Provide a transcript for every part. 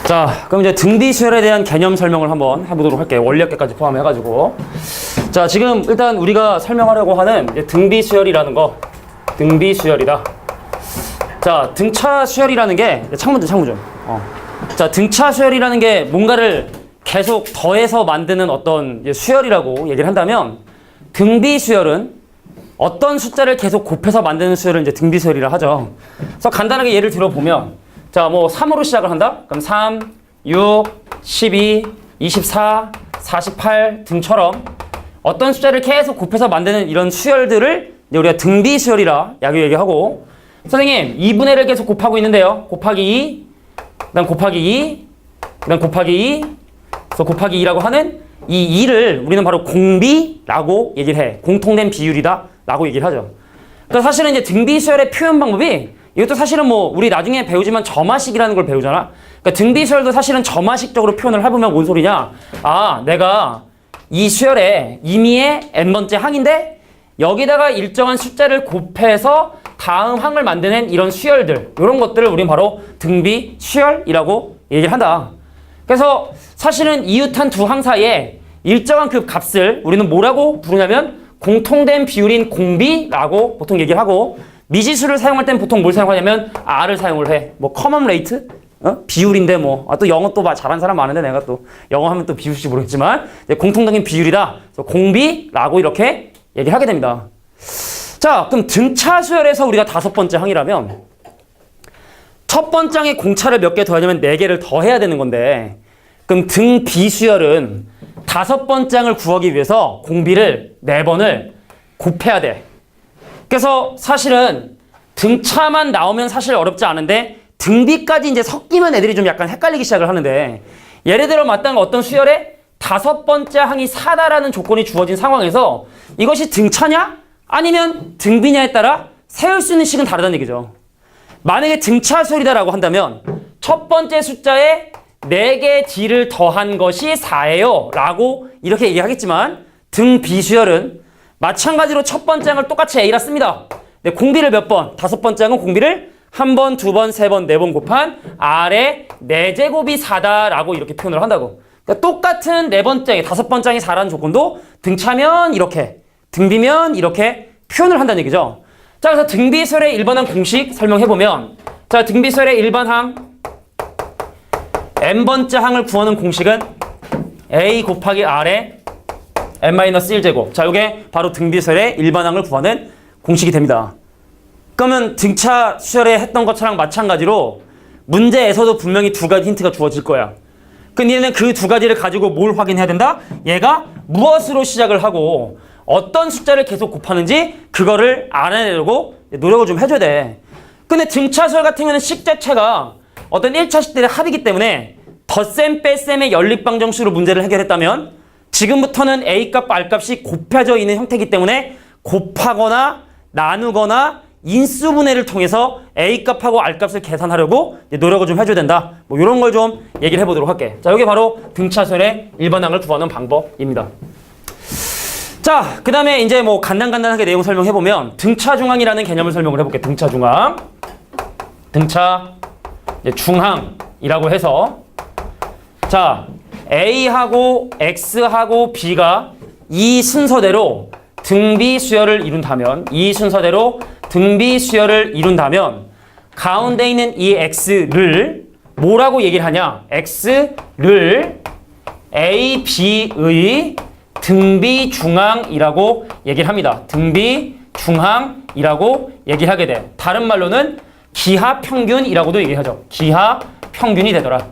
자, 그럼 이제 등비 수열에 대한 개념 설명을 한번 해보도록 할게요. 원리학계까지 포함해가지고. 자, 지금 일단 우리가 설명하려고 하는 이제 등비 수열이라는 거, 등비 수열이다. 자, 등차 수열이라는 게, 창문 좀. 자, 등차 수열이라는 게 뭔가를 계속 더해서 만드는 어떤 수열이라고 얘기를 한다면, 등비 수열은 어떤 숫자를 계속 곱해서 만드는 수열을 이제 등비 수열이라 하죠. 그래서 간단하게 예를 들어보면, 자, 뭐 3으로 시작을 한다? 그럼 3, 6, 12, 24, 48 등처럼 어떤 숫자를 계속 곱해서 만드는 이런 수열들을 이제 우리가 등비 수열이라 얘기하고, 선생님 2분의 1을 계속 곱하고 있는데요. 곱하기 2, 그다음 곱하기 2, 그다음 곱하기 2, 그래서 곱하기 2라고 하는 이 2를 우리는 바로 공비라고 얘기를 해. 공통된 비율이다 라고 얘기를 하죠. 그러니까 사실은 이제 등비 수열의 표현 방법이, 이것도 사실은 뭐 우리 나중에 배우지만 점화식이라는 걸 배우잖아. 그러니까 등비 수열도 사실은 점화식적으로 표현을 해보면 뭔 소리냐? 아, 내가 이 수열의 임의의 n번째 항인데 여기다가 일정한 숫자를 곱해서 다음 항을 만드는 이런 수열들, 이런 것들을 우리는 바로 등비 수열이라고 얘기를 한다. 그래서 사실은 이웃한 두 항 사이에 일정한 그 값을 우리는 뭐라고 부르냐면 공통된 비율인 공비라고 보통 얘기를 하고, 미지수를 사용할 땐 보통 뭘 사용하냐면 R을 사용을 해. 뭐 커먼 레이트? 비율인데 뭐. 또 영어 또 잘하는 사람 많은데 내가 또 영어 하면 또 비웃을지 모르겠지만 공통적인 비율이다. 그래서 공비라고 이렇게 얘기를 하게 됩니다. 자, 그럼 등차 수열에서 우리가 5번째 항이라면 첫 번째 항에 공차를 몇 개 더하냐면 4개를 더해야 되는 건데, 그럼 등비 수열은 5번째 항을 구하기 위해서 공비를 4번을 곱해야 돼. 그래서 사실은 등차만 나오면 사실 어렵지 않은데 등비까지 이제 섞이면 애들이 좀 약간 헷갈리기 시작을 하는데, 예를 들어 마땅한 어떤 수열에 5번째 항이 4다라는 조건이 주어진 상황에서 이것이 등차냐 아니면 등비냐에 따라 세울 수 있는 식은 다르다는 얘기죠. 만약에 등차 수열이다라고 한다면 첫 번째 숫자에 4개 d를 더한 것이 4예요 라고 이렇게 얘기하겠지만, 등비 수열은 마찬가지로 첫 번째 항을 똑같이 A라 씁니다. 근데 공비를 몇 번? 5번째 항은 공비를 1번, 2번, 3번, 4번 곱한 R의 4제곱이 4다라고 이렇게 표현을 한다고. 그러니까 똑같은 4번째, 5번째 항이 4라는 조건도 등차면 이렇게, 등비면 이렇게 표현을 한다는 얘기죠. 자, 그래서 등비수열의 일반항 공식 설명해보면, 자, 등비수열의 일반항 n번째 항을 구하는 공식은 A 곱하기 R의 n-1제곱. 자, 이게 바로 등비수열의 일반항을 구하는 공식이 됩니다. 그러면 등차 수열에 했던 것처럼 마찬가지로 문제에서도 분명히 2가지 힌트가 주어질 거야. 근데 얘는 그 2가지를 가지고 뭘 확인해야 된다? 얘가 무엇으로 시작을 하고 어떤 숫자를 계속 곱하는지 그거를 알아내려고 노력을 좀 해줘야 돼. 근데 등차 수열 같은 경우는 식 자체가 어떤 1차식들의 합이기 때문에 덧셈 뺄셈의 연립방정식으로 문제를 해결했다면, 지금부터는 A값, R값이 곱해져 있는 형태이기 때문에 곱하거나 나누거나 인수분해를 통해서 A값하고 R값을 계산하려고 노력을 좀 해줘야 된다. 뭐 이런 걸 좀 얘기를 해보도록 할게. 자, 이게 바로 등차수열의 일반항을 구하는 방법입니다. 자, 그 다음에 이제 뭐 간단하게 내용 설명해보면 등차중항이라는 개념을 설명을 해볼게. 등차중항. 등차중항이라고 해서, 자, A하고 X하고 B가 이 순서대로 등비 수열을 이룬다면, 가운데 있는 이 X를 뭐라고 얘기를 하냐? X를 A, B의 등비 중항이라고 얘기를 합니다. 등비 중항이라고 얘기를 하게 돼. 다른 말로는 기하 평균이라고도 얘기하죠. 기하 평균이 되더라.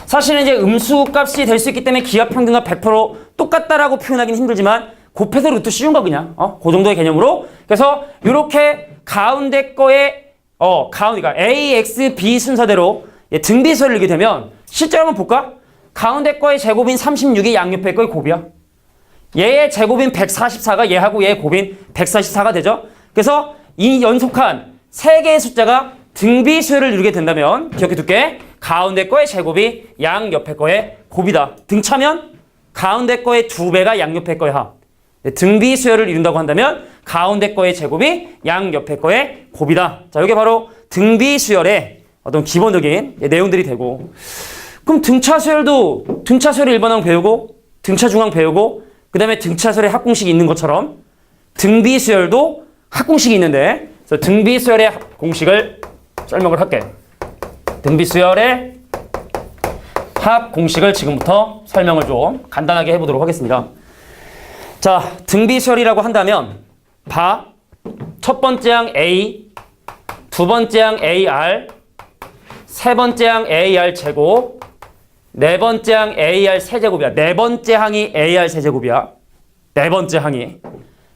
사실은 이제 음수값이 될 수 있기 때문에 기하 평균과 100% 똑같다라고 표현하기는 힘들지만 곱해서 루트 쉬운 거 그냥 그 정도의 개념으로. 그래서 이렇게 가운데 거에 그러니까 A, X, B 순서대로 등비 수열을 이게 되면 실제로 한번 볼까? 가운데 거의 제곱인 36이 양옆에 거의 곱이야. 얘의 제곱인 144가 얘하고 얘의 곱인 144가 되죠. 그래서 이 연속한 3개의 숫자가 등비 수열을 이루게 된다면 기억해둘게. 가운데 거의 제곱이 양옆에 거의 곱이다. 등차면 가운데 거의 2배가 양옆에 거의 합. 등비 수열을 이룬다고 한다면 가운데 거의 제곱이 양옆에 거의 곱이다. 자, 이게 바로 등비 수열의 어떤 기본적인 내용들이 되고, 그럼 등차수열도 등차수열의 일반항 배우고 등차중항 배우고 그 다음에 등차수열의 합공식이 있는 것처럼 등비수열도 합공식이 있는데 그래서 등비수열의 공식을 설명을 할게. 등비수열의 합공식을 지금부터 설명을 좀 간단하게 해보도록 하겠습니다. 자, 등비수열이라고 한다면 봐. 첫 번째 항 A, 두 번째 항 AR, 세 번째 항 AR 제곱, 네 번째 항 AR 세제곱이야. 네 번째 항이 AR 세제곱이야. 네 번째 항이.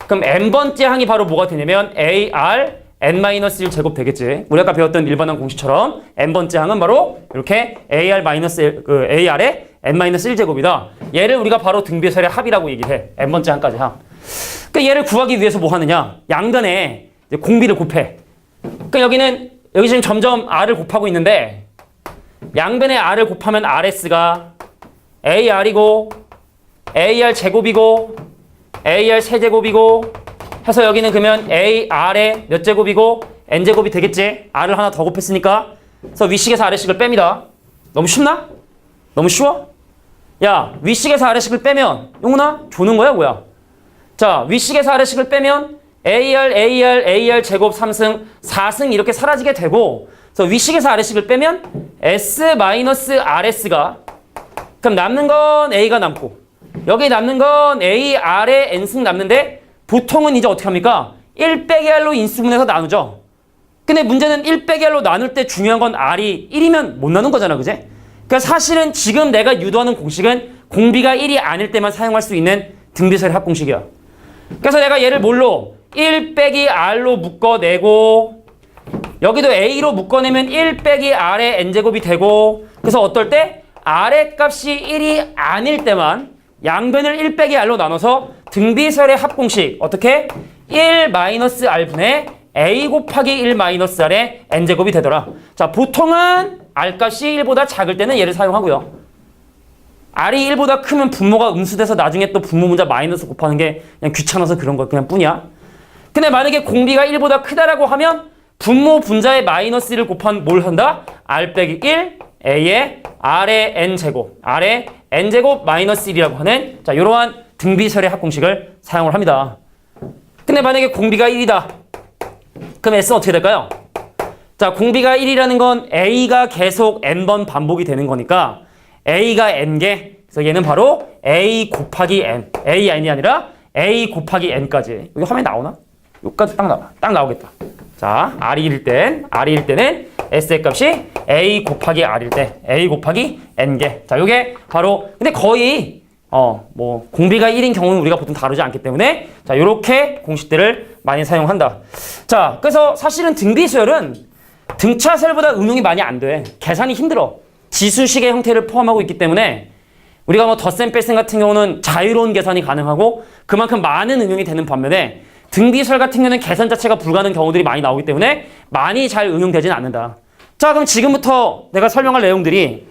그럼 n번째 항이 바로 뭐가 되냐면 AR n-1 제곱 되겠지. 우리 아까 배웠던 일반항 공식처럼 n번째 항은 바로 이렇게 AR의 n-1 제곱이다. 얘를 우리가 바로 등비수열의 합이라고 얘기해. n번째 항까지 합. 그러니까 얘를 구하기 위해서 뭐 하느냐? 양변에 이제 공비를 곱해. 그러니까 여기 지금 점점 r을 곱하고 있는데 양변에 r을 곱하면 rs가 AR이고 AR 제곱이고 AR 세제곱이고 해서 여기는 그러면 AR의 몇 제곱이고 n제곱이 되겠지. r을 하나 더 곱했으니까. 그래서 위식에서 아래식을 뺍니다. 너무 쉽나? 너무 쉬워? 야, 위식에서 아래식을 빼면 용훈아 조는 거야 뭐야? 자, 위식에서 아래식을 빼면 AR 제곱 3승 4승 이렇게 사라지게 되고 그래서 위식에서 아래식을 빼면 S-RS가 그럼 남는 건 A가 남고 여기 남는 건 AR의 n승 남는데 보통은 이제 어떻게 합니까? 1 빼기 R로 인수분해서 나누죠. 근데 문제는 1 빼기 R로 나눌 때 중요한 건 R이 1이면 못 나눈 거잖아, 그지? 그러니까 사실은 지금 내가 유도하는 공식은 공비가 1이 아닐 때만 사용할 수 있는 등비수열의 합공식이야. 그래서 내가 얘를 뭘로? 1 빼기 R로 묶어내고 여기도 A로 묶어내면 1 빼기 R의 n제곱이 되고 그래서 어떨 때? R의 값이 1이 아닐 때만 양변을 1 빼기 R로 나눠서 등비수열의 합공식 어떻게? 1-R분의 A 곱하기 1-R의 n제곱이 되더라. 자, 보통은 R값이 1보다 작을 때는 얘를 사용하고요. R이 1보다 크면 분모가 음수돼서 나중에 또 분모 문자 마이너스 곱하는 게 그냥 귀찮아서 그런 거 그냥 뿐이야. 근데 만약에 공비가 1보다 크다라고 하면 분모 분자의 마이너스 1을 곱한 뭘 한다? R 빼기 1 A의 R의 n제곱 R의 n제곱 마이너스 1이라고 하는 자 이러한 등비수열의 합공식을 사용을 합니다. 근데 만약에 공비가 1이다. 그럼 S는 어떻게 될까요? 자, 공비가 1이라는 건 A가 계속 n번 반복이 되는 거니까 A가 n개 그래서 얘는 바로 A 곱하기 n AN이 아니라 A 곱하기 n까지 여기 화면에 나오나? 여기까지 딱 나오겠다. 자, R일 때는 S의 값이 A 곱하기 R일 때 A 곱하기 N개. 자, 요게 바로 근데 거의 뭐 공비가 1인 경우는 우리가 보통 다루지 않기 때문에 자, 요렇게 공식들을 많이 사용한다. 자, 그래서 사실은 등비수열은 등차수열보다 응용이 많이 안 돼. 계산이 힘들어. 지수식의 형태를 포함하고 있기 때문에 우리가 뭐 덧셈 뺄셈 같은 경우는 자유로운 계산이 가능하고 그만큼 많은 응용이 되는 반면에 등비수열 같은 경우는 계산 자체가 불가능한 경우들이 많이 나오기 때문에 많이 잘 응용되지는 않는다. 자, 그럼 지금부터 내가 설명할 내용들이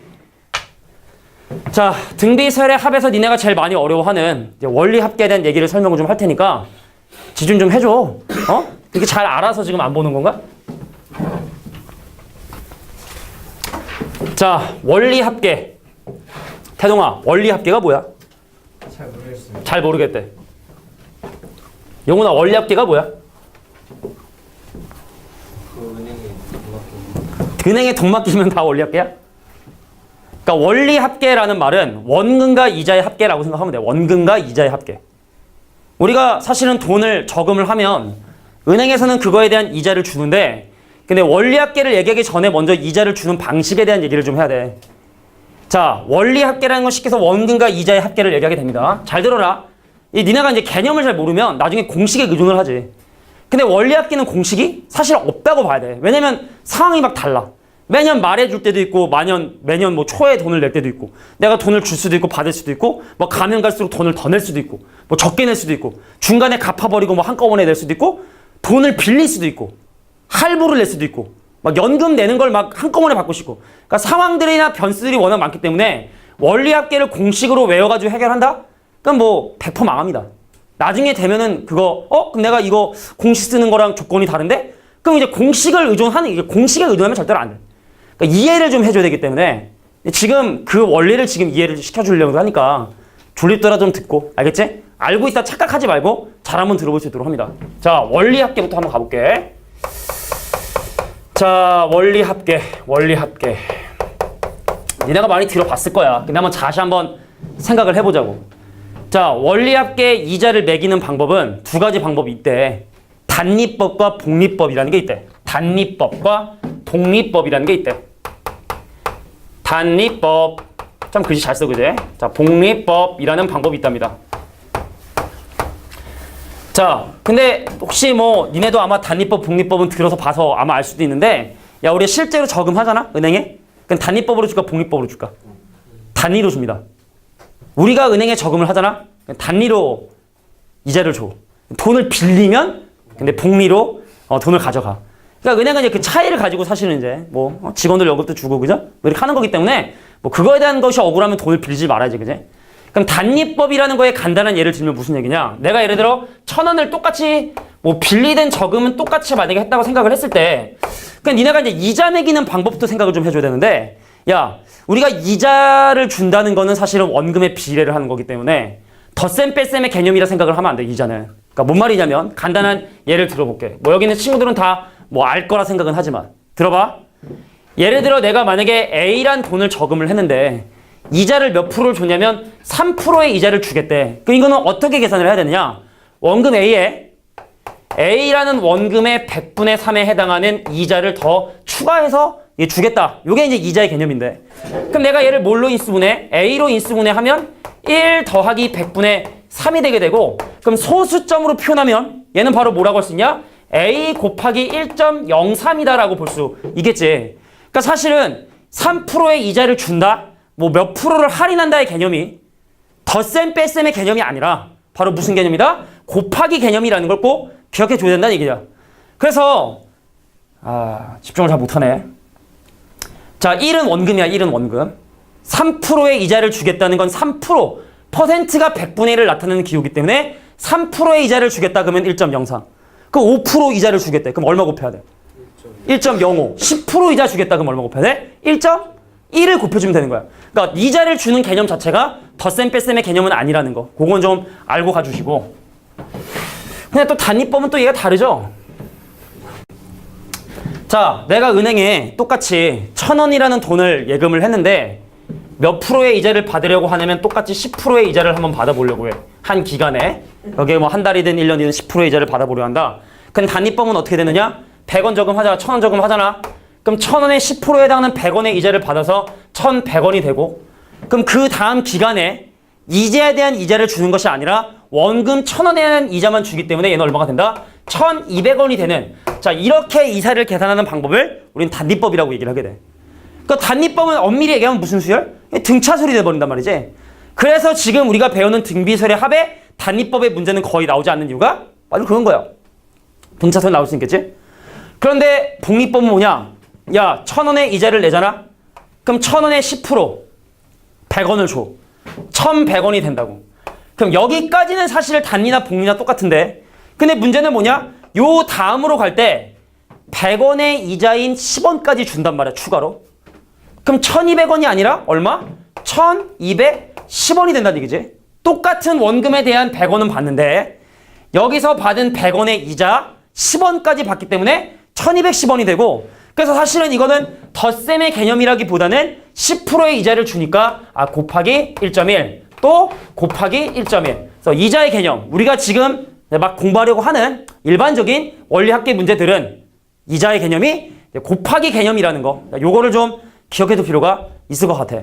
자, 등비수열의 합에서 니네가 제일 많이 어려워하는 이제 원리 합계에 대한 얘기를 설명을 좀 할 테니까 지준 좀 해줘. 이렇게 잘 알아서 지금 안 보는 건가? 자, 원리 합계. 태동아, 원리 합계가 뭐야? 잘 모르겠어요. 잘 모르겠대. 영훈아, 원리 합계가 뭐야? 은행에 돈 맡기면 다 원리 합계야? 그러니까 원리 합계라는 말은 원금과 이자의 합계라고 생각하면 돼. 원금과 이자의 합계. 우리가 사실은 돈을 저금을 하면 은행에서는 그거에 대한 이자를 주는데 근데 원리 합계를 얘기하기 전에 먼저 이자를 주는 방식에 대한 얘기를 좀 해야 돼. 자, 원리 합계라는 건 쉽게 해서 원금과 이자의 합계를 얘기하게 됩니다. 잘 들어라. 니네가 이제 개념을 잘 모르면 나중에 공식에 의존을 하지. 근데 원리 합계는 공식이 사실 없다고 봐야 돼. 왜냐면 상황이 막 달라. 매년 말해 줄 때도 있고 매년 뭐 초에 돈을 낼 때도 있고 내가 돈을 줄 수도 있고 받을 수도 있고 뭐 가면 갈수록 돈을 더 낼 수도 있고 뭐 적게 낼 수도 있고 중간에 갚아버리고 뭐 한꺼번에 낼 수도 있고 돈을 빌릴 수도 있고 할부를 낼 수도 있고 막 연금 내는 걸 막 한꺼번에 받고 싶고 그러니까 상황들이나 변수들이 워낙 많기 때문에 원리 합계를 공식으로 외워가지고 해결한다? 그럼 뭐 100% 망합니다. 나중에 되면은 그거 그럼 내가 이거 공식 쓰는 거랑 조건이 다른데? 그럼 이제 공식을 의존하는 이게 공식에 의존하면 절대로 안 돼. 그러니까 이해를 좀 해줘야 되기 때문에 지금 그 원리를 지금 이해를 시켜주려고 하니까 졸립더라 좀 듣고, 알겠지? 알고 있다 착각하지 말고 잘 한번 들어볼 수 있도록 합니다. 자, 원리 합계부터 한번 가볼게. 자, 원리 합계. 니네가 많이 들어봤을 거야. 근데 한번 다시 한번 생각을 해보자고. 자, 원리 합계 이자를 매기는 방법은 두 가지 방법이 있대. 단리법과 복리법이라는 게 있대. 단리법과 독리법이라는 게 있대. 단리법, 참 글씨 잘 써, 그제? 자, 복리법이라는 방법이 있답니다. 자, 근데 혹시 뭐 니네도 아마 단리법, 복리법은 들어서 봐서 아마 알 수도 있는데, 야, 우리 실제로 저금하잖아, 은행에? 그럼 단리법으로 줄까, 복리법으로 줄까? 단리로 줍니다. 우리가 은행에 저금을 하잖아? 단리로 이자를 줘. 돈을 빌리면 근데 복리로 돈을 가져가. 그러니까 은행은 이제 그 차이를 가지고 사실은 이제 뭐 직원들 월급도 주고, 그죠? 뭐 이렇게 하는 거기 때문에 뭐 그거에 대한 것이 억울하면 돈을 빌리지 말아야지, 그지? 그럼 단리법이라는 거에 간단한 예를 들면 무슨 얘기냐? 내가 예를 들어 1,000원을 똑같이 뭐 빌리든 저금은 똑같이 만약에 했다고 생각을 했을 때, 그럼 니네가 이제 이자 매기는 방법부터 생각을 좀 해줘야 되는데, 야, 우리가 이자를 준다는 거는 사실은 원금의 비례를 하는 거기 때문에 덧셈 뺄셈의 개념이라 생각을 하면 안 돼, 이자는. 그러니까 뭔 말이냐면 간단한 예를 들어볼게. 뭐 여기 있는 친구들은 다 뭐 알 거라 생각은 하지만 들어봐. 예를 들어 내가 만약에 A란 돈을 저금을 했는데 이자를 몇 프로를 줬냐면 3%의 이자를 주겠대. 그럼 이거는 어떻게 계산을 해야 되느냐? 원금 A에 A라는 원금의 100분의 3에 해당하는 이자를 더 추가해서 주겠다. 이게 이제 이자의 개념인데. 그럼 내가 얘를 뭘로 인수분해? A로 인수분해 하면 1 더하기 100분의 3이 되게 되고, 그럼 소수점으로 표현하면 얘는 바로 뭐라고 할 수 있냐? A 곱하기 1.03이다라고 볼 수 있겠지. 그러니까 사실은 3%의 이자를 준다? 뭐 몇 프로를 할인한다의 개념이 덧셈 뺄셈의 개념이 아니라 바로 무슨 개념이다? 곱하기 개념이라는 걸 꼭 기억해 줘야 된다는 얘기야. 그래서 집중을 잘 못하네. 자, 1은 원금이야. 1은 원금. 3%의 이자를 주겠다는 건 3%, 퍼센트가 100분의 1을 나타내는 기호이기 때문에 3%의 이자를 주겠다 그러면 1.03. 그럼 5% 이자를 주겠대. 그럼 얼마 곱해야 돼? 1.05. 10% 이자 주겠다 그럼 얼마 곱해야 돼? 1.1을 곱해주면 되는 거야. 그러니까 이자를 주는 개념 자체가 덧셈 뺄셈의 개념은 아니라는 거. 그건 좀 알고 가주시고. 근데 또 단위법은 또 얘가 다르죠? 자, 내가 은행에 똑같이 1,000원이라는 돈을 예금을 했는데 몇 프로의 이자를 받으려고 하냐면 똑같이 10%의 이자를 한번 받아보려고 해. 한 기간에. 여기에 뭐 한 달이든 1년이든 10%의 이자를 받아보려 한다. 근데 단위법은 어떻게 되느냐? 100원 저금하자, 1,000원 저금하잖아. 그럼 1,000원의 10%에 해당하는 100원의 이자를 받아서 1,100원이 되고, 그럼 그 다음 기간에 이자에 대한 이자를 주는 것이 아니라 원금 1,000원에 대한 이자만 주기 때문에 얘는 얼마가 된다? 1,200원이 되는, 자, 이렇게 이사를 계산하는 방법을 우리는 단리법이라고 얘기를 하게 돼. 그러니까 단리법은 엄밀히 얘기하면 무슨 수열? 등차수열이 돼버린단 말이지. 그래서 지금 우리가 배우는 등비수열의 합에 단리법의 문제는 거의 나오지 않는 이유가 바로 그런 거야. 등차수열 나올 수 있겠지? 그런데 복리법은 뭐냐? 야, 1,000원의 이자를 내잖아? 그럼 1,000원의 10%, 100원을 줘. 1,100원이 된다고. 그럼 여기까지는 사실 단리나 복리나 똑같은데, 근데 문제는 뭐냐? 요 다음으로 갈 때 100원의 이자인 10원까지 준단 말이야, 추가로. 그럼 1,200원이 아니라 얼마? 1,210원이 된다는 얘기지. 똑같은 원금에 대한 100원은 받는데 여기서 받은 100원의 이자 10원까지 받기 때문에 1,210원이 되고, 그래서 사실은 이거는 덧셈의 개념이라기보다는 10%의 이자를 주니까 곱하기 1.1 또 곱하기 1.1. 그래서 이자의 개념, 우리가 지금 막 공부하려고 하는 일반적인 원리학계 문제들은 이자의 개념이 곱하기 개념이라는 거, 요거를 좀 기억해둘 필요가 있을 것 같아.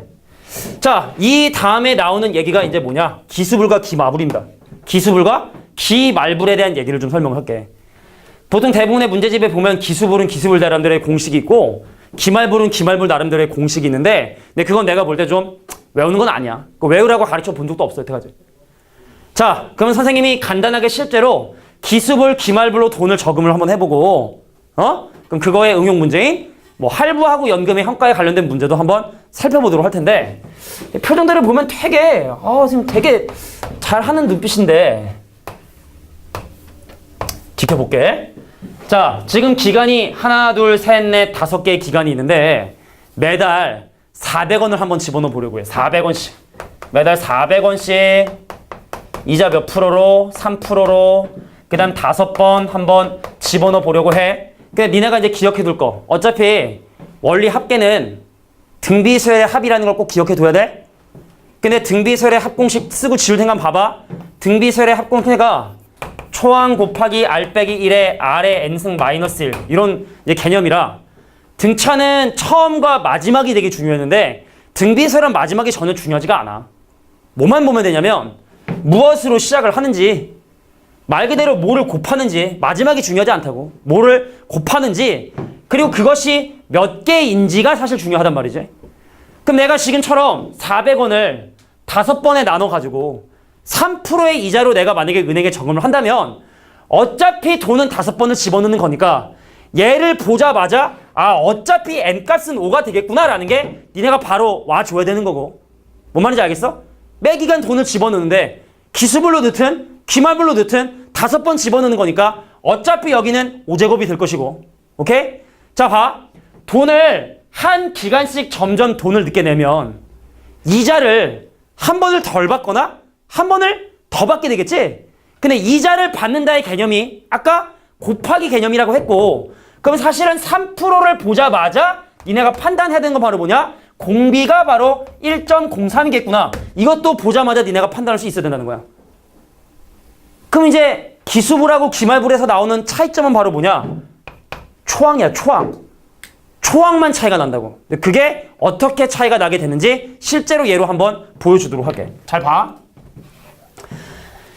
자, 이 다음에 나오는 얘기가 이제 뭐냐? 기수불과 기마불입니다. 기수불과 기말불에 대한 얘기를 좀 설명을 할게. 보통 대부분의 문제집에 보면 기수불은 기수불 나름대로의 공식이 있고 기말불은 기말불 나름대로의 공식이 있는데, 근데 그건 내가 볼 때 좀 외우는 건 아니야. 외우라고 가르쳐 본 적도 없어, 여태까지. 자, 그러면 선생님이 간단하게 실제로 기수불, 기말불로 돈을 저금을 한번 해보고, 그럼 그거의 응용 문제인 뭐 할부하고 연금의 현가에 관련된 문제도 한번 살펴보도록 할 텐데, 표정들을 보면 되게 지금 되게 잘하는 눈빛인데 지켜볼게. 자, 지금 기간이 하나, 둘, 셋, 넷, 5개의 기간이 있는데 매달 400원을 한번 집어넣어 보려고 해. 400원씩. 매달 400원씩. 이자 몇 프로로? 3%로. 그 다음 5번 한번 집어넣어 보려고 해. 근데 니네가 이제 기억해 둘 거. 어차피 원리 합계는 등비수열의 합이라는 걸 꼭 기억해 둬야 돼. 근데 등비수열의 합공식 쓰고 지울 생각 봐봐. 등비수열의 합공식가 초항 곱하기 r 빼기 1에 r의 n승 마이너스 1 이런 이제 개념이라 등차는 처음과 마지막이 되게 중요했는데 등비수열은 마지막이 전혀 중요하지가 않아. 뭐만 보면 되냐면 무엇으로 시작을 하는지 말 그대로 뭐를 곱하는지 마지막이 중요하지 않다고. 뭐를 곱하는지 그리고 그것이 몇 개인지가 사실 중요하단 말이지. 그럼 내가 지금처럼 400원을 5번에 나눠가지고 3%의 이자로 내가 만약에 은행에 저금을 한다면 어차피 돈은 5번을 집어넣는 거니까 얘를 보자마자 아 어차피 n값은 5가 되겠구나라는 게 니네가 바로 와줘야 되는 거고. 뭔 말인지 알겠어? 매 기간 돈을 집어넣는데 기수별로 넣든 기말별로 넣든 5번 집어넣는 거니까 어차피 여기는 5제곱이 될 것이고. 오케이? 자 봐. 돈을 한 기간씩 점점 돈을 늦게 내면 이자를 한 번을 덜 받거나 한 번을 더 받게 되겠지? 근데 이자를 받는다의 개념이 아까 곱하기 개념이라고 했고 그럼 사실은 3%를 보자마자 니네가 판단해야 되는 건 바로 뭐냐? 공비가 바로 1.03이겠구나. 이것도 보자마자 니네가 판단할 수 있어야 된다는 거야. 그럼 이제 기수불하고 기말불에서 나오는 차이점은 바로 뭐냐? 초항이야, 초항. 초항만 차이가 난다고. 그게 어떻게 차이가 나게 되는지 실제로 예로 한번 보여주도록 할게. 잘 봐.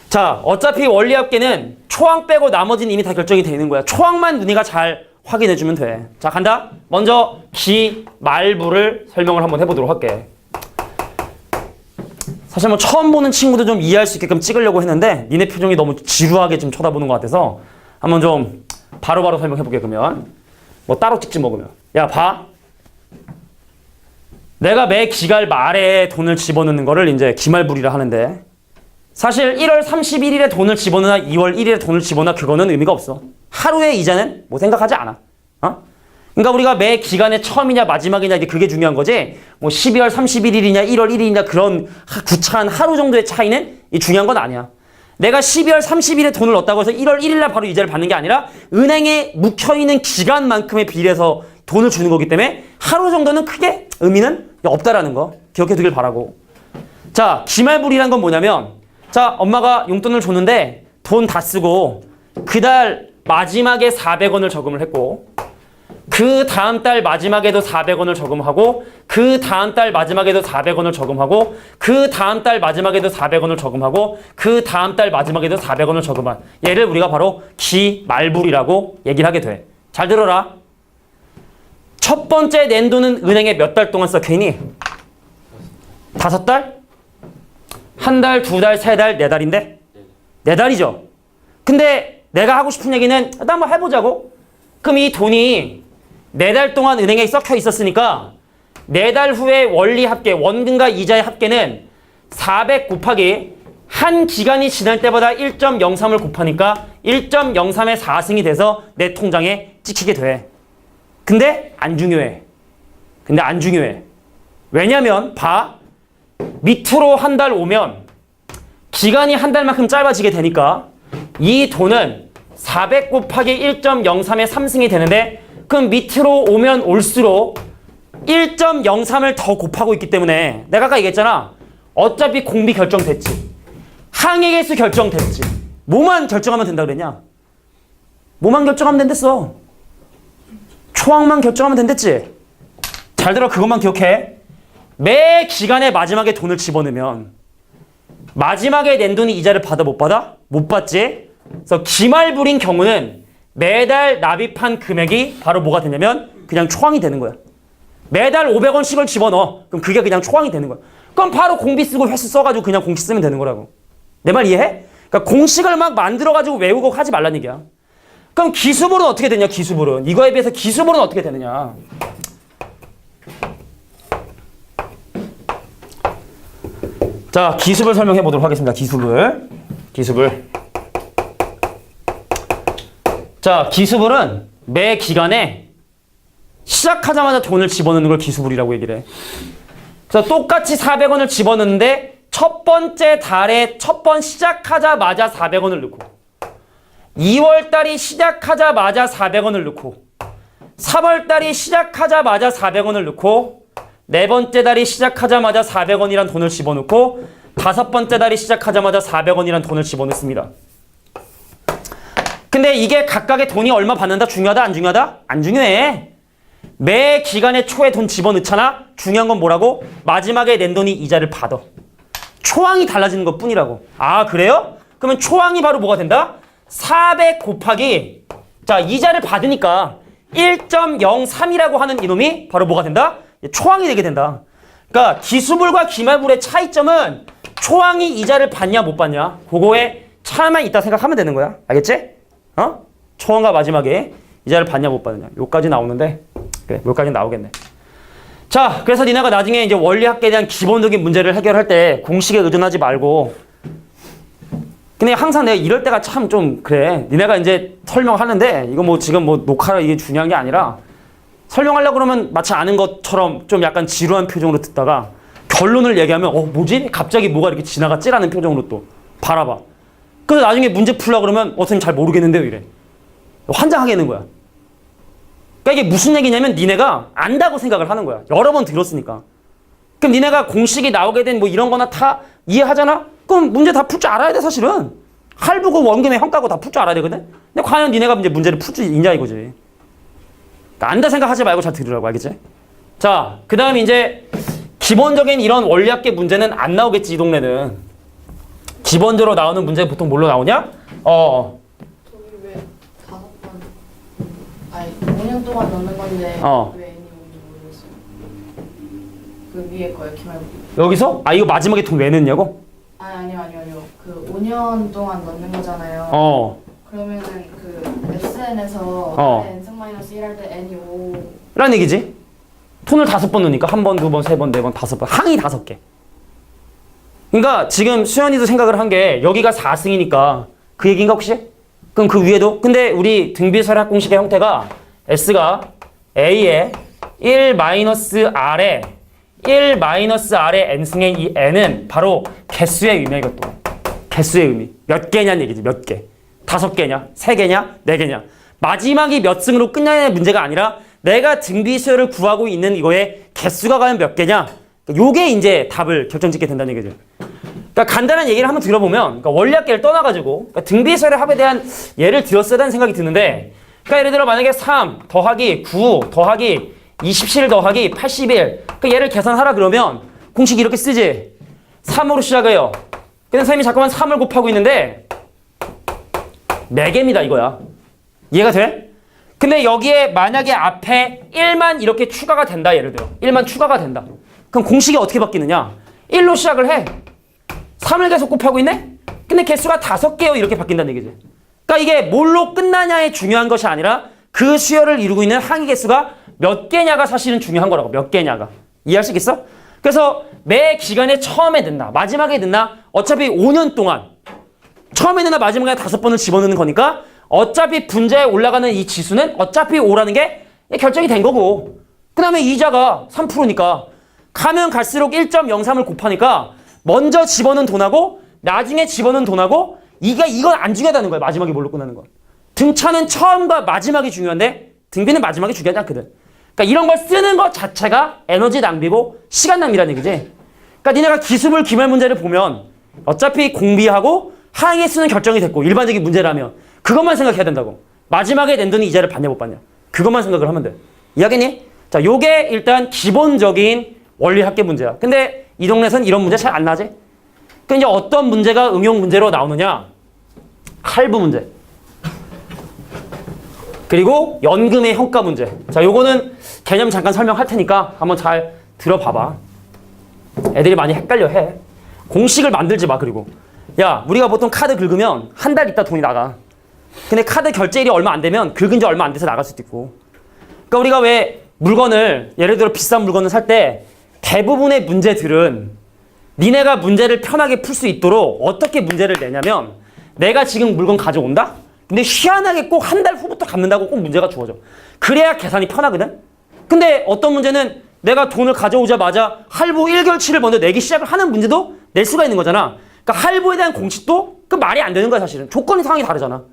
자, 어차피 원리합계는 초항 빼고 나머지는 이미 다 결정이 되어 있는 거야. 초항만 누니가 잘 확인해주면 돼. 자, 간다. 먼저 기말부를 설명을 한번 해보도록 할게. 사실 뭐 처음 보는 친구도 좀 이해할 수 있게끔 찍으려고 했는데 니네 표정이 너무 지루하게 좀 쳐다보는 것 같아서 한번 좀 바로바로 설명해볼게. 그러면 뭐 따로 찍지 먹으면 야 봐. 내가 매 기갈 말에 돈을 집어넣는 거를 이제 기말불이라 하는데 사실 1월 31일에 돈을 집어넣나 2월 1일에 돈을 집어넣나 그거는 의미가 없어. 하루의 이자는 뭐 생각하지 않아. 어? 그러니까 우리가 매 기간의 처음이냐 마지막이냐 이게 그게 중요한 거지. 뭐 12월 31일이냐 1월 1일이냐 그런 구차한 하루 정도의 차이는 중요한 건 아니야. 내가 12월 30일에 돈을 넣었다고 해서 1월 1일 날 바로 이자를 받는 게 아니라 은행에 묵혀있는 기간만큼에 비례해서 돈을 주는 거기 때문에 하루 정도는 크게 의미는 없다라는 거 기억해 두길 바라고. 자, 기말불이란 건 뭐냐면 자, 엄마가 용돈을 줬는데 돈 다 쓰고 그달 마지막에 400원을 저금을 했고 그 다음 달 마지막에도 400원을 저금하고 그 다음 달 마지막에도 400원을 저금하고 그 다음 달 마지막에도 400원을 저금하고 그 다음 달 마지막에도 400원을 저금한 얘를 우리가 바로 기말불이라고 얘기를 하게 돼. 잘 들어라. 첫 번째 낸 돈은 은행에 몇 달 동안 썼겠니? 5달? 한 달, 2달, 3달, 4달인데? 4달이죠. 근데 내가 하고 싶은 얘기는 일단 한번 해보자고. 그럼 이 돈이 4달 동안 은행에 썩혀 있었으니까 4달 후에 원리 합계, 원금과 이자의 합계는 400 곱하기 한 기간이 지날 때마다 1.03을 곱하니까 1.03의 4승이 돼서 내 통장에 찍히게 돼. 근데 안 중요해. 왜냐면 봐. 밑으로 한 달 오면 기간이 한 달만큼 짧아지게 되니까 이 돈은 400 곱하기 1.03의 3승이 되는데 그럼 밑으로 오면 올수록 1.03을 더 곱하고 있기 때문에 내가 아까 얘기했잖아. 어차피 공비 결정됐지. 항해계수 결정됐지. 뭐만 결정하면 된다 그랬냐? 뭐만 결정하면 된댔어. 초항만 결정하면 된댔지. 잘 들어. 그것만 기억해. 매 기간의 마지막에 돈을 집어넣으면 마지막에 낸 돈이 이자를 받아 못 받아? 못 받지. 그래서 기말불인 경우는 매달 납입한 금액이 바로 뭐가 되냐면 그냥 초항이 되는 거야. 매달 500원씩을 집어넣어. 그럼 그게 그냥 초항이 되는 거야. 그럼 바로 공비 쓰고 회수 써가지고 그냥 공식 쓰면 되는 거라고. 내 말 이해해? 그러니까 공식을 막 만들어가지고 외우고 하지 말란 얘기야. 그럼 기수불은 어떻게 되냐? 기수불은. 이거에 비해서 기수불은 어떻게 되느냐? 자, 기수불 설명해 보도록 하겠습니다. 기수불. 자, 기수불은 매 기간에 시작하자마자 돈을 집어넣는 걸 기수불이라고 얘기를 해. 그래서 똑같이 400원을 집어넣는데 첫 번째 달에 첫 번 시작하자마자 400원을 넣고 2월 달이 시작하자마자 400원을 넣고 3월 달이 시작하자마자 400원을 넣고 네 번째 달이 시작하자마자 400원이란 돈을 집어넣고 다섯 번째 달이 시작하자마자 400원이란 돈을 집어넣습니다. 근데 이게 각각의 돈이 얼마 받는다 중요하다 안 중요하다? 안 중요해. 매 기간의 초에 돈 집어넣잖아. 중요한 건 뭐라고? 마지막에 낸 돈이 이자를 받아. 초항이 달라지는 것 뿐이라고. 아 그래요? 그러면 초항이 바로 뭐가 된다? 400 곱하기 자 이자를 받으니까 1.03이라고 하는 이놈이 바로 뭐가 된다? 초항이 되게 된다. 그러니까 기수불과 기말불의 차이점은 초항이 이자를 받냐 못 받냐 그거에 차이만 있다 생각하면 되는 거야. 알겠지? 초항과 마지막에 이자를 받냐 못 받느냐 요까지 나오는데 그래 요까지 나오겠네. 자 그래서 니네가 나중에 이제 원리학계에 대한 기본적인 문제를 해결할 때 공식에 의존하지 말고 근데 항상 내가 이럴 때가 참 좀 그래. 니네가 이제 설명하는데 이거 뭐 지금 뭐 녹화라 이게 중요한 게 아니라 설명하려고 그러면 마치 아는 것처럼 좀 약간 지루한 표정으로 듣다가 결론을 얘기하면 뭐지? 갑자기 뭐가 이렇게 지나갔지라는 표정으로 또 바라봐. 그래서 나중에 문제 풀려고 그러면 선생님 잘 모르겠는데요 이래. 환장하게 되는 거야. 그러니까 이게 무슨 얘기냐면 니네가 안다고 생각을 하는 거야. 여러 번 들었으니까. 그럼 니네가 공식이 나오게 된 뭐 이런 거나 다 이해하잖아? 그럼 문제 다 풀 줄 알아야 돼 사실은. 할부고 원금의 형가고 다 풀 줄 알아야 되거든? 근데 과연 니네가 이제 문제를 풀 줄 있냐 이거지. 그러니까 안다 생각하지 말고 잘 들으라고 알겠지? 자, 그 다음에 이제 기본적인 이런 원리학계 문제는 안 나오겠지 이 동네는. 기본적으로 나오는 문제 보통 뭘로 나오냐? 저기 왜 5번 아니 5년 동안 넣는 건데 왜 N이 오는지 모르겠어요. 그 위에 거요 기말고기. 여기서? 이거 마지막에 돈 왜 넣냐고? 아니요. 그 5년 동안 넣는 거잖아요. 그러면은 그 SN에서 N-1 할 때 N이 5 라는 얘기지. 톤을 5번 넣으니까 1번, 2번, 3번, 4번, 5번. 항이 5개. 그러니까 지금 수연이도 생각을 한 게 여기가 4승이니까 그 얘기인가 혹시? 그럼 그 위에도? 근데 우리 등비설학 공식의 형태가 S가 A에 1-R에 1-R의 N승의 이 N은 바로 개수의 의미야 이것도. 개수의 의미. 몇 개냐는 얘기지 몇 개. 5개냐? 3개냐? 4개냐? 마지막이 몇 승으로 끝나냐의 문제가 아니라 내가 등비수열을 구하고 있는 이거의 개수가 과연 몇 개냐? 요게 이제 답을 결정짓게 된다는 얘기죠. 그러니까 간단한 얘기를 한번 들어보면 그러니까 원리학계를 떠나가지고 그러니까 등비수열의 합에 대한 예를 들었어야 하는 생각이 드는데 그러니까 예를 들어 만약에 3 더하기 9 더하기 27 더하기 81 그 얘를 계산하라 그러면 공식 이렇게 쓰지. 3으로 시작해요. 근데 선생님이 자꾸만 3을 곱하고 있는데 4개입니다 이거야. 이해가 돼? 근데 여기에 만약에 앞에 1만 이렇게 추가가 된다 예를 들어 1만 추가가 된다. 그럼 공식이 어떻게 바뀌느냐? 1로 시작을 해. 3을 계속 곱하고 있네? 근데 개수가 5개요 이렇게 바뀐다는 얘기지. 그러니까 이게 뭘로 끝나냐에 중요한 것이 아니라 그 수열을 이루고 있는 항의 개수가 몇 개냐가 사실은 중요한 거라고. 몇 개냐가. 이해할 수 있겠어? 그래서 매 기간에 처음에 넣나 마지막에 넣나 어차피 5년 동안 처음에 넣나 마지막에 5번을 집어넣는 거니까 어차피 분자에 올라가는 이 지수는 어차피 5라는 게 결정이 된 거고 그 다음에 이자가 3%니까 가면 갈수록 1.03을 곱하니까 먼저 집어넣은 돈하고 나중에 집어넣은 돈하고 이건 안 중요하다는 거야. 마지막에 뭘로 끝나는 건. 등차는 처음과 마지막이 중요한데 등비는 마지막이 중요하지 않거든. 그러니까 이런 걸 쓰는 것 자체가 에너지 낭비고 시간 낭비라는 얘기지. 그러니까 니네가 기수불 기말 문제를 보면 어차피 공비하고 항의 수는 결정이 됐고 일반적인 문제라면 그것만 생각해야 된다고. 마지막에 낸 돈이 이자를 받냐 못 받냐. 그것만 생각을 하면 돼. 이해하겠니? 자, 요게 일단 기본적인 원리학계 문제야. 근데 이 동네에서는 이런 문제 잘 안 나지? 그러니까 이제 어떤 문제가 응용 문제로 나오느냐? 할부 문제. 그리고 연금의 형가 문제. 자, 요거는 개념 잠깐 설명할 테니까 한번 잘 들어봐봐. 애들이 많이 헷갈려 해. 공식을 만들지 마, 그리고. 야, 우리가 보통 카드 긁으면 한 달 있다 돈이 나가. 근데 카드 결제일이 얼마 안 되면 긁은 지 얼마 안 돼서 나갈 수도 있고. 그러니까 우리가 왜 물건을, 예를 들어 비싼 물건을 살 때 대부분의 문제들은 니네가 문제를 편하게 풀 수 있도록 어떻게 문제를 내냐면 내가 지금 물건 가져온다? 근데 희한하게 꼭 한 달 후부터 갚는다고 꼭 문제가 주어져. 그래야 계산이 편하거든? 근데 어떤 문제는 내가 돈을 가져오자마자 할부 1결치를 먼저 내기 시작을 하는 문제도 낼 수가 있는 거잖아. 그러니까 할부에 대한 공식도 그 말이 안 되는 거야 사실은. 조건이 상황이 다르잖아.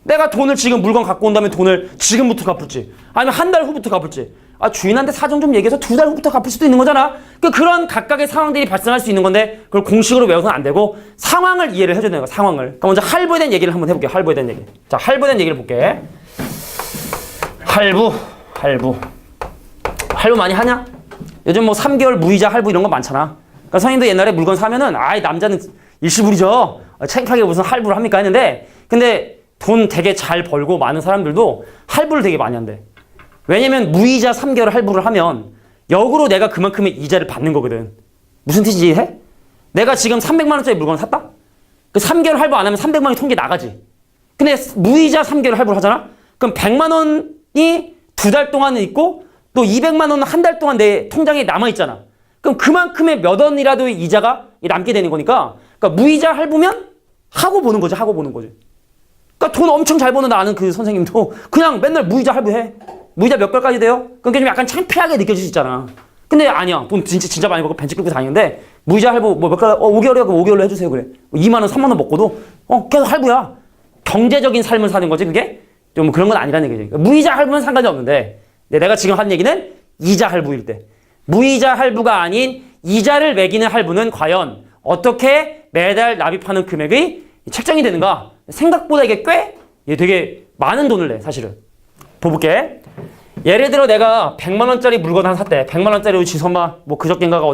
내가 돈을 지금 물건 갖고 온다면 돈을 지금부터 갚을지 아니면 한 달 후부터 갚을지 주인한테 사정 좀 얘기해서 2달 후부터 갚을 수도 있는 거잖아. 그런 각각의 상황들이 발생할 수 있는 건데 그걸 공식으로 외워서는 안 되고 상황을 이해를 해줘야 되는 거야. 상황을. 그러니까 먼저 할부에 대한 얘기를 한번 해볼게요. 할부에 대한 얘기. 자, 할부에 대한 얘기를 볼게. 할부 많이 하냐? 요즘 뭐 3개월 무이자 할부 이런 거 많잖아. 그러니까 선생님도 옛날에 물건 사면은 남자는 일시불이죠. 창피하게 무슨 할부를 합니까 했는데 근데 돈 되게 잘 벌고 많은 사람들도 할부를 되게 많이 한대. 왜냐면 무이자 3개월 할부를 하면 역으로 내가 그만큼의 이자를 받는 거거든. 무슨 뜻인지 이해해? 내가 지금 300만 원짜리 물건을 샀다? 그 3개월 할부 안 하면 300만 원이 통계 나가지. 근데 무이자 3개월 할부를 하잖아? 그럼 100만 원이 2달 동안은 있고 또 200만 원은 한 달 동안 내 통장에 남아있잖아. 그럼 그만큼의 몇 원이라도의 이자가 남게 되는 거니까 그러니까 무이자 할부면 하고 보는 거지. 그러니까 돈 엄청 잘 버는 아는 그 선생님도 그냥 맨날 무이자 할부해. 무이자 몇 개월까지 돼요? 그러니까 좀 약간 창피하게 느껴질 수 있잖아. 근데 아니야. 돈 진짜 많이 벌고 벤치 끌고 다니는데 무이자 할부 뭐 몇 개월 5개월이야. 그럼 5개월로 해주세요. 그래. 2만 원, 3만 원 먹고도 계속 할부야. 경제적인 삶을 사는 거지 그게? 좀 그런 건 아니라는 얘기지. 무이자 할부는 상관이 없는데 내가 지금 하는 얘기는 이자 할부일 때. 무이자 할부가 아닌 이자를 매기는 할부는 과연 어떻게 매달 납입하는 금액이 책정이 되는가? 생각보다 이게 되게 많은 돈을 내 사실은. 볼게. 예를 들어 내가 100만 원짜리 물건 하나 샀대. 100만 원짜리 지선마 뭐 그저께인가가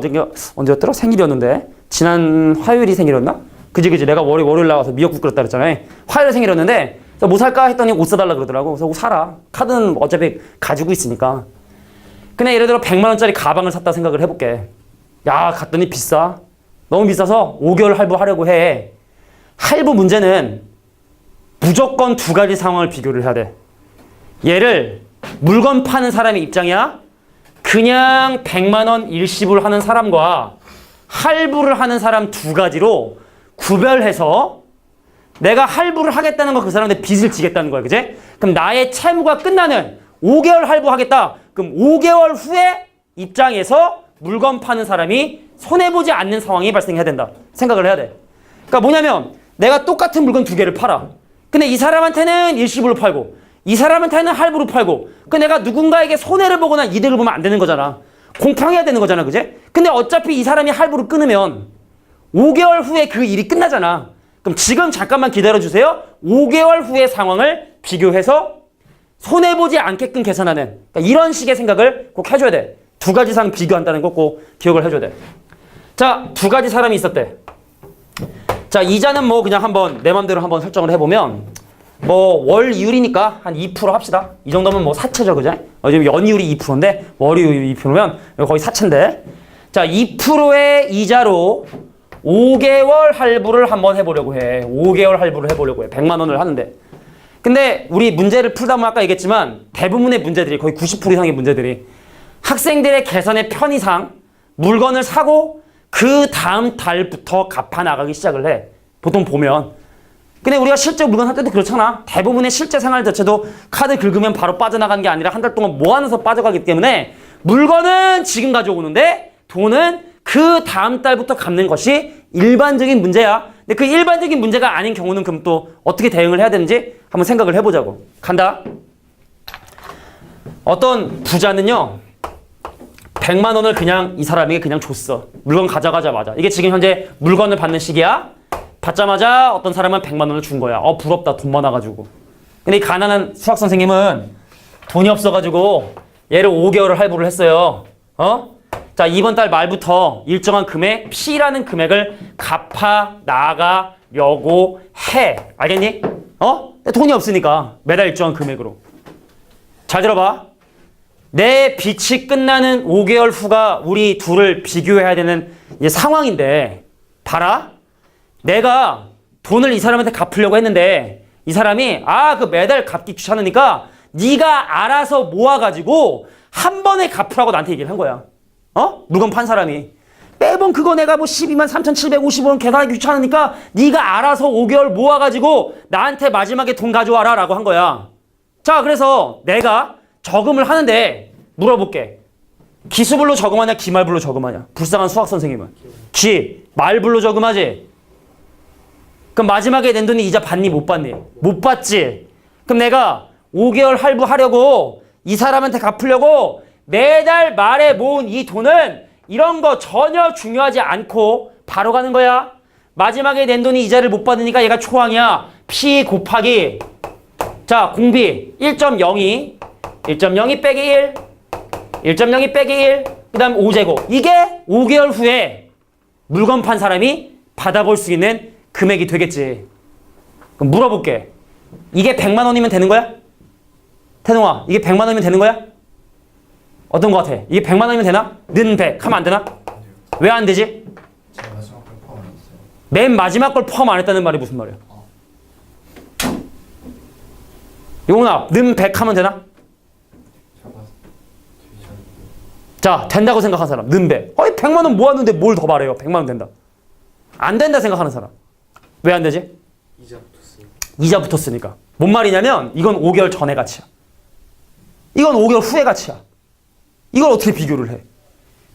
언제였더라? 생일이었는데 지난 화요일이 생일이었나? 그지 내가 월요일 나와서 미역국 끓였다 그랬잖아요. 화요일에 생일이었는데 그래서 뭐 살까 했더니 옷 사달라 그러더라고. 그래서 옷 사라. 카드는 어차피 가지고 있으니까. 근데 예를 들어 100만 원짜리 가방을 샀다 생각을 해볼게. 야 갔더니 비싸. 너무 비싸서 5개월 할부하려고 해. 할부 문제는 무조건 두 가지 상황을 비교를 해야 돼. 얘를 물건 파는 사람의 입장이야. 그냥 100만 원 일시불 하는 사람과 할부를 하는 사람 두 가지로 구별해서 내가 할부를 하겠다는 거 그 사람한테 빚을 지겠다는 거야. 그제? 그럼 나의 채무가 끝나는 5개월 할부하겠다. 그럼 5개월 후에 입장에서 물건 파는 사람이 손해보지 않는 상황이 발생해야 된다. 생각을 해야 돼. 그러니까 뭐냐면 내가 똑같은 물건 두 개를 팔아. 근데 이 사람한테는 일시불로 팔고 이 사람한테는 할부로 팔고 그 내가 누군가에게 손해를 보거나 이득을 보면 안 되는 거잖아. 공평해야 되는 거잖아. 그제? 근데 어차피 이 사람이 할부를 끊으면 5개월 후에 그 일이 끝나잖아. 그럼 지금 잠깐만 기다려주세요. 5개월 후의 상황을 비교해서 손해보지 않게끔 계산하는 그러니까 이런 식의 생각을 꼭 해줘야 돼. 두 가지 상 비교한다는 거 꼭 기억을 해줘야 돼. 자, 두 가지 사람이 있었대. 자, 이자는 뭐 그냥 한번 내 맘대로 한번 설정을 해보면 뭐 월 이율이니까 한 2% 합시다. 이 정도면 뭐 사채죠, 그죠? 지금 연이율이 2%인데 월 이율이 2%면 거의 사채인데. 자, 2%의 이자로 5개월 할부를 한번 해보려고 해. 5개월 할부를 해보려고 해. 100만 원을 하는데. 근데 우리 문제를 풀다 보면 아까 얘기했지만 대부분의 문제들이 거의 90% 이상의 문제들이 학생들의 계산의 편의상 물건을 사고 그 다음 달부터 갚아 나가기 시작을 해. 보통 보면. 근데 우리가 실제 물건 할 때도 그렇잖아. 대부분의 실제 생활 자체도 카드 긁으면 바로 빠져나가는 게 아니라 한 달 동안 모아놔서 빠져가기 때문에 물건은 지금 가져오는데 돈은 그 다음 달부터 갚는 것이 일반적인 문제야. 근데 그 일반적인 문제가 아닌 경우는 그럼 또 어떻게 대응을 해야 되는지 한번 생각을 해보자고. 간다. 어떤 부자는요. 100만 원을 그냥 이 사람에게 그냥 줬어. 물건 가져가자마자. 이게 지금 현재 물건을 받는 시기야. 받자마자 어떤 사람은 100만 원을 준 거야. 부럽다. 돈 많아가지고. 근데 이 가난한 수학 선생님은 돈이 없어가지고 얘를 5개월을 할부를 했어요. 자, 이번 달 말부터 일정한 금액, P라는 금액을 갚아 나가려고 해. 알겠니? 돈이 없으니까 매달 일정한 금액으로. 잘 들어봐. 내 빚이 끝나는 5개월 후가 우리 둘을 비교해야 되는 상황인데 봐라. 내가 돈을 이 사람한테 갚으려고 했는데 이 사람이 그 매달 갚기 귀찮으니까 네가 알아서 모아가지고 한 번에 갚으라고 나한테 얘기를 한 거야. 물건 판 사람이. 매번 그거 내가 뭐 12만 3,750원 계산하기 귀찮으니까 네가 알아서 5개월 모아가지고 나한테 마지막에 돈 가져와라 라고 한 거야. 자, 그래서 내가 저금을 하는데 물어볼게. 기수불로 저금하냐 기말불로 저금하냐? 불쌍한 수학 선생님은 말불로 저금하지. 그럼 마지막에 낸 돈이 이자 받니 못 받니? 못 받지. 그럼 내가 5개월 할부하려고 이 사람한테 갚으려고 매달 말에 모은 이 돈은 이런 거 전혀 중요하지 않고 바로 가는 거야. 마지막에 낸 돈이 이자를 못 받으니까 얘가 초항이야. P 곱하기 자 공비 1.02 빼기 1 1.02 빼기 1 그 다음 5제곱. 이게 5개월 후에 물건 판 사람이 받아볼 수 있는 금액이 되겠지. 그럼 물어볼게. 이게 100만 원이면 되는 거야? 태동아, 이게 100만 원이면 되는 거야? 어떤 거 같아? 이게 100만 원이면 되나? 는 100 하면 안 되나? 왜 안 되지? 제가 마지막 걸 포함 안 했어요. 맨 마지막 걸 포함 안 했다는 말이 무슨 말이야? 용훈아, 는 100 하면 되나? 제가 되게 잘 자, 된다고 생각하는 사람. 는 100. 100만 원 모았는데 뭘 더 말해요? 100만 원 된다. 안 된다 생각하는 사람. 왜 안 되지? 이자 붙었어요. 이자 붙었으니까. 뭔 말이냐면 이건 5개월 전의 가치야. 이건 5개월 후의 가치야. 이걸 어떻게 비교를 해?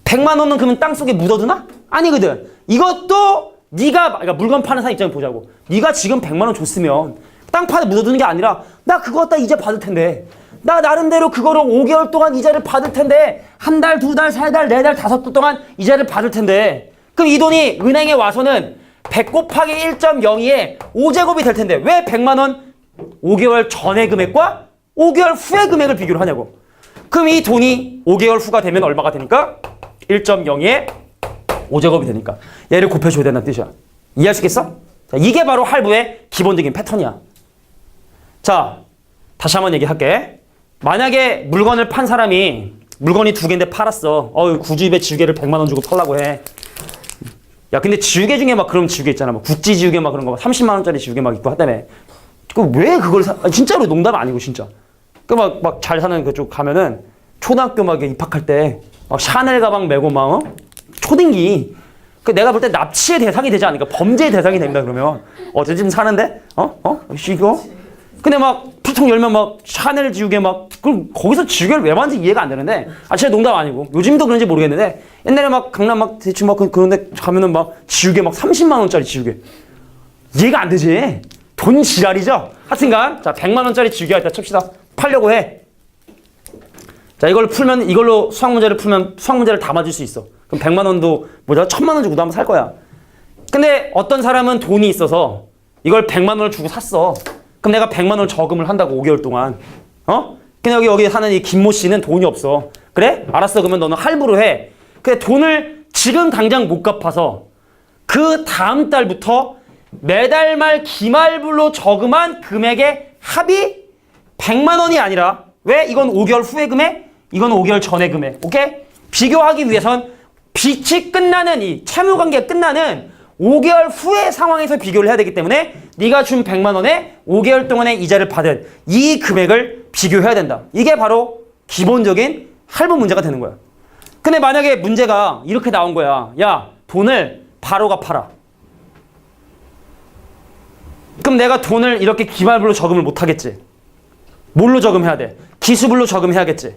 100만 원은 그러면 땅속에 묻어두나? 아니거든. 이것도 네가 그러니까 물건 파는 사람 입장을 보자고. 네가 지금 100만 원 줬으면 땅 파에 묻어두는 게 아니라 나 그거 갖다 이자 받을 텐데. 나 나름대로 그거를 5개월 동안 이자를 받을 텐데 한 달, 두 달, 세 달, 네 달, 다섯 달 동안 이자를 받을 텐데 그럼 이 돈이 은행에 와서는 100 곱하기 1.02에 5제곱이 될 텐데 왜 100만 원 5개월 전의 금액과 5개월 후의 금액을 비교를 하냐고. 그럼 이 돈이 5개월 후가 되면 얼마가 되니까? 1.02에 5제곱이 되니까 얘를 곱해줘야 된다는 뜻이야. 이해할 수 있겠어? 자, 이게 바로 할부의 기본적인 패턴이야. 자, 다시 한번 얘기할게. 만약에 물건을 판 사람이 물건이 2개인데 팔았어. 구주입에 지우개를 100만 원 주고 팔라고 해. 야, 근데 지우개 중에 막 그런 지우개 있잖아. 막 국지 지우개 막 그런 거 30만 원짜리 지우개 막 있고 하다며. 왜 그걸 사? 진짜로 농담 아니고 진짜. 그 막 잘 사는 그쪽 가면은 초등학교 막 입학할 때 막 샤넬 가방 메고 막 초딩기. 그 내가 볼 때 납치의 대상이 되지 않을까? 범죄의 대상이 됩니다. 그러면 저 지금 사는데 이거. 근데 막 푸통 열면 막 샤넬 지우개 막 그럼 거기서 지우개를 왜 만지 이해가 안 되는데 진짜 농담 아니고 요즘도 그런지 모르겠는데 옛날에 막 강남 막 대충 막 그런데 가면은 막 지우개 막 30만 원짜리 지우개 이해가 안 되지. 돈 지랄이죠. 하여튼간 자 100만 원짜리 지우개 할 때 칩시다. 팔려고 해. 자 이걸 풀면 이걸로 수학 문제를 풀면 수학 문제를 다 맞을 수 있어. 그럼 100만 원도 뭐냐 1000만 원 주고도 한번 살 거야. 근데 어떤 사람은 돈이 있어서 이걸 100만 원을 주고 샀어. 그럼 내가 100만 원을 저금을 한다고 5개월 동안. 근데 여기 사는 이 김모 씨는 돈이 없어. 그래? 알았어. 그러면 너는 할부로 해. 근데 돈을 지금 당장 못 갚아서 그 다음 달부터 매달 말 기말불로 저금한 금액의 합이 100만 원이 아니라 왜? 이건 5개월 후의 금액, 이건 5개월 전의 금액. 오케이? 비교하기 위해선 빚이 끝나는 이 채무관계가 끝나는 5개월 후의 상황에서 비교를 해야 되기 때문에 네가 준 100만 원에 5개월 동안의 이자를 받은 이 금액을 비교해야 된다. 이게 바로 기본적인 할부 문제가 되는 거야. 근데 만약에 문제가 이렇게 나온 거야. 야, 돈을 바로 갚아라. 그럼 내가 돈을 이렇게 기말불로 저금을 못 하겠지. 뭘로 저금해야 돼? 기수불로 저금해야겠지.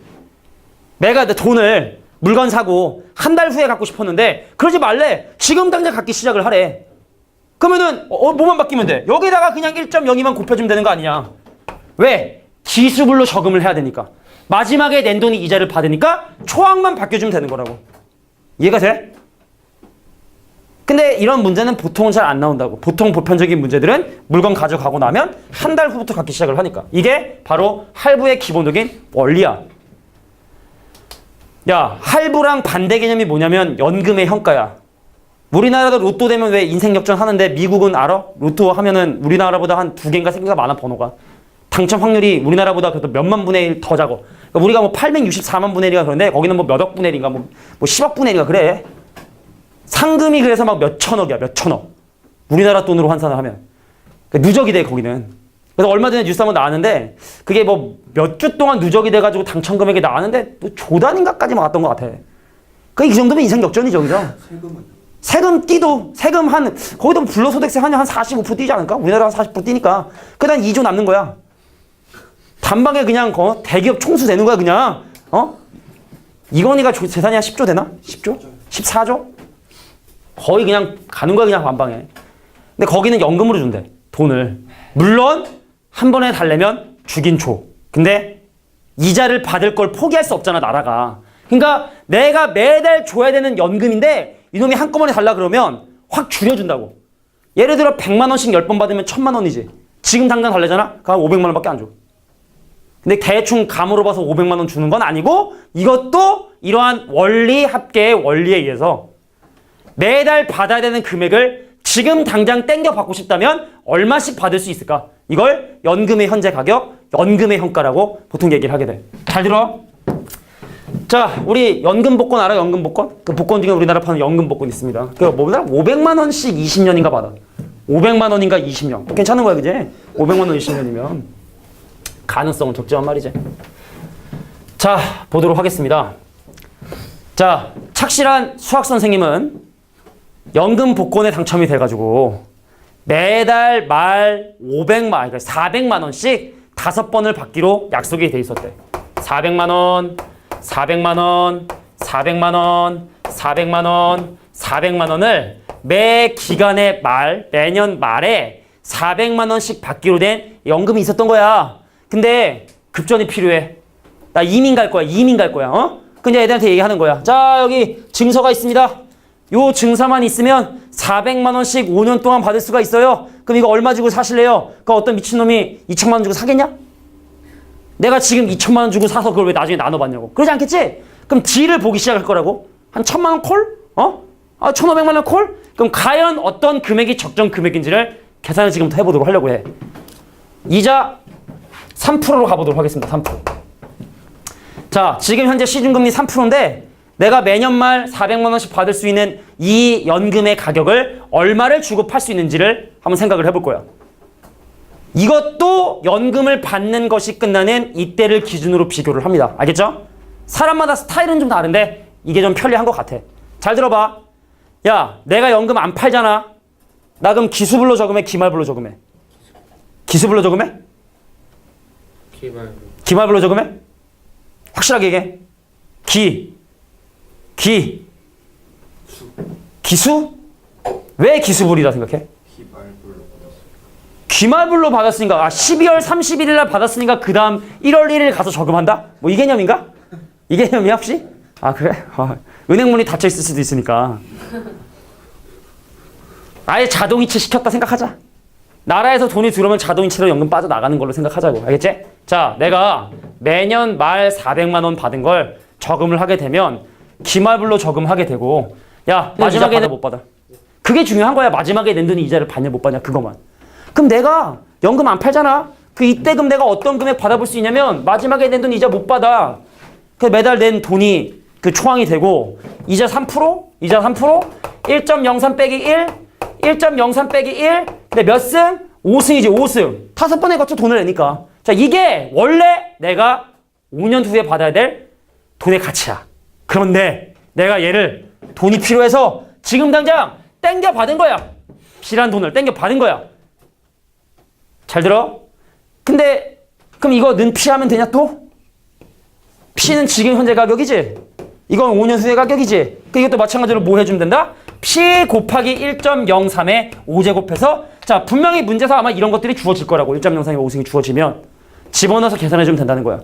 내가 내 돈을 물건 사고 한 달 후에 갖고 싶었는데 그러지 말래. 지금 당장 갖기 시작을 하래. 그러면은 뭐만 바뀌면 돼? 여기다가 그냥 1.02만 곱해주면 되는 거 아니냐. 왜? 기수불로 저금을 해야 되니까. 마지막에 낸 돈이 이자를 받으니까 초항만 바뀌어주면 되는 거라고. 이해가 돼? 근데 이런 문제는 보통은 잘 안 나온다고. 보통 보편적인 문제들은 물건 가져가고 나면 한 달 후부터 갚기 시작을 하니까. 이게 바로 할부의 기본적인 원리야. 야, 할부랑 반대 개념이 뭐냐면 연금의 현가야. 우리나라도 로또 되면 왜 인생 역전 하는데 미국은 알아? 로또 하면은 우리나라보다 한 2개인가 3개가 많아 번호가. 당첨 확률이 우리나라보다 그래도 몇만 분의 1 더 작아. 그러니까 우리가 뭐 864만 분의 1이가 그런데 거기는 뭐 몇억 분의 1인가 뭐 10억 분의 1인가 그래. 상금이 그래서 막 몇천억이야, 몇천억. 우리나라 돈으로 환산을 하면. 그러니까 누적이 돼, 거기는. 그래서 얼마 전에 뉴스 한번 나왔는데, 그게 뭐 몇 주 동안 누적이 돼가지고 당첨 금액이 나왔는데, 또 조단인가까지 나왔던 것 같아. 그 이 정도면 인생 역전이죠, 그죠? 세금 띠도, 세금 거기도 불로소득세 한 45% 띄지 않을까? 우리나라가 40% 띄니까. 그 다음 2조 남는 거야. 단방에 그냥, 대기업 총수 되는 거야, 그냥. 이건희가 재산이 한 10조 되나? 10조? 14조? 거의 그냥 가는 거야, 그냥 반방에. 근데 거기는 연금으로 준대, 돈을. 물론 한 번에 달래면 주긴 줘. 근데 이자를 받을 걸 포기할 수 없잖아, 나라가. 그러니까 내가 매달 줘야 되는 연금인데 이놈이 한꺼번에 달라 그러면 확 줄여준다고. 예를 들어 100만 원씩 10번 받으면 1000만 원이지. 지금 당장 달래잖아? 그럼 500만 원밖에 안 줘. 근데 대충 감으로 봐서 500만 원 주는 건 아니고 이것도 이러한 원리 합계의 원리에 의해서 매달 받아야 되는 금액을 지금 당장 땡겨 받고 싶다면 얼마씩 받을 수 있을까? 이걸 연금의 현재 가격, 연금의 현가라고 보통 얘기를 하게 돼. 잘 들어. 자, 우리 연금 복권 알아? 연금 복권? 그 복권 중에 우리나라 파는 연금 복권 있습니다. 그 뭐더라? 500만 원씩 20년인가 받아. 500만 원인가 20년. 괜찮은 거야, 그지? 500만 원 20년이면 가능성은 적지만 말이지. 자, 보도록 하겠습니다. 자, 착실한 수학 선생님은 연금 복권에 당첨이 돼가지고 매달 말 500만, 그러니까 400만 원씩 5번을 받기로 약속이 돼 있었대. 400만 원, 400만 원, 400만 원, 400만 원, 400만 원을 매 기간의 말, 매년 말에 400만 원씩 받기로 된 연금이 있었던 거야. 근데 급전이 필요해. 나 이민 갈 거야. 이민 갈 거야. 어? 근데 애들한테 얘기하는 거야. 자, 여기 증서가 있습니다. 요 증서만 있으면 400만 원씩 5년 동안 받을 수가 있어요. 그럼 이거 얼마 주고 사실래요? 그 어떤 미친놈이 2천만 원 주고 사겠냐? 내가 지금 2천만 원 주고 사서 그걸 왜 나중에 나눠받냐고. 그러지 않겠지? 그럼 딜을 보기 시작할 거라고. 한 1,000만 원 콜? 어? 1,500만 원 콜? 그럼 과연 어떤 금액이 적정 금액인지를 계산을 지금부터 해보도록 하려고 해. 이자 3%로 가보도록 하겠습니다. 3%. 자, 지금 현재 시중금리 3%인데 내가 매년 말 400만 원씩 받을 수 있는 이 연금의 가격을 얼마를 주고 팔 수 있는지를 한번 생각을 해볼 거야. 이것도 연금을 받는 것이 끝나는 이때를 기준으로 비교를 합니다. 알겠죠? 사람마다 스타일은 좀 다른데 이게 좀 편리한 것 같아. 잘 들어봐. 야, 내가 연금 안 팔잖아. 나 그럼 기수불로 저금해, 기말불로 저금해? 기수불로 저금해? 기말불로 저금해? 확실하게 얘기해. 기수? 왜 기수불이라 생각해? 기말불로 받았으니까 12월 31일 날 받았으니까 그 다음 1월 1일 가서 저금한다? 뭐 이 개념인가? 이 개념이야 혹시? 아 그래? 은행문이 닫혀 있을 수도 있으니까 아예 자동이체 시켰다 생각하자. 나라에서 돈이 들어오면 자동이체로 연금 빠져나가는 걸로 생각하자고. 알겠지? 자, 내가 매년 말 400만 원 받은 걸 저금을 하게 되면 기말불로 저금하게 되고 야, 마지막에 못 받아. 그게 중요한 거야. 마지막에 낸 돈이 이자를 받냐 못 받냐 그거만. 그럼 내가 연금 안 팔잖아. 그 이때금 내가 어떤 금액 받아볼 수 있냐면 마지막에 낸 돈 이자 못 받아. 그 매달 낸 돈이 그 초항이 되고 이자 3%? 이자 3%? 1.03 빼기 1? 1.03 빼기 1? 근데 몇 승? 5승이지 5승. 5번에 거쳐 돈을 내니까. 자, 이게 원래 내가 5년 후에 받아야 될 돈의 가치야. 그런데 내가 얘를 돈이 필요해서 지금 당장 땡겨 받은 거야. 필요한 돈을 땡겨 받은 거야. 잘 들어? 근데 그럼 이거 는 피하면 되냐 또? 피는 지금 현재 가격이지? 이건 5년 후의 가격이지? 그 이것도 마찬가지로 뭐 해주면 된다? 피 곱하기 1.03에 5제곱해서 자, 분명히 문제에서 아마 이런 것들이 주어질 거라고. 1.03에 5승이 주어지면 집어넣어서 계산해주면 된다는 거야.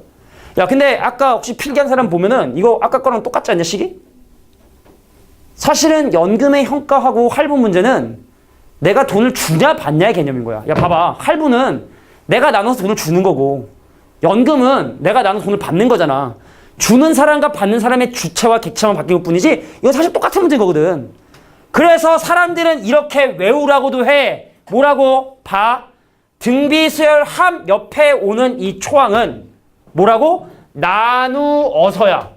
야, 근데 아까 혹시 필기한 사람 보면은 이거 아까 거랑 똑같지 않냐, 식이? 사실은 연금의 현가하고 할부 문제는 내가 돈을 주냐 받냐의 개념인 거야. 야, 봐봐. 할부는 내가 나눠서 돈을 주는 거고 연금은 내가 나눠서 돈을 받는 거잖아. 주는 사람과 받는 사람의 주체와 객체만 바뀐 것 뿐이지 이거 사실 똑같은 문제인 거거든. 그래서 사람들은 이렇게 외우라고도 해. 뭐라고? 봐. 등비수열 합 옆에 오는 이 초항은 뭐라고? 나누어서야.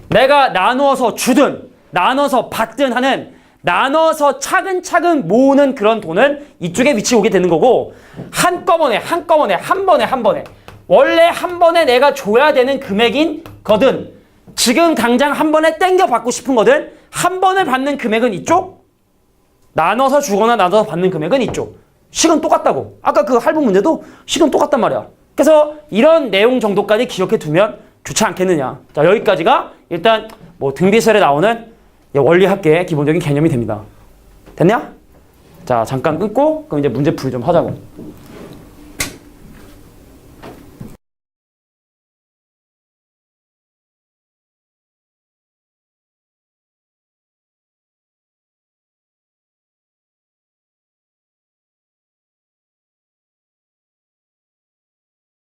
내가 나누어서 주든 나눠서 받든 하는 나눠서 차근차근 모으는 그런 돈은 이쪽에 위치해 오게 되는 거고 한꺼번에 한 번에 원래 한 번에 내가 줘야 되는 금액인 거든 지금 당장 한 번에 땡겨 받고 싶은 거든 한 번을 받는 금액은 이쪽 나눠서 주거나 나눠서 받는 금액은 이쪽 식은 똑같다고. 아까 그 할부 문제도 식은 똑같단 말이야. 그래서 이런 내용 정도까지 기억해 두면 좋지 않겠느냐. 자, 여기까지가 일단 뭐 등비시설에 나오는 원리학계의 기본적인 개념이 됩니다. 됐냐? 자, 잠깐 끊고 그럼 이제 문제 풀이 좀 하자고.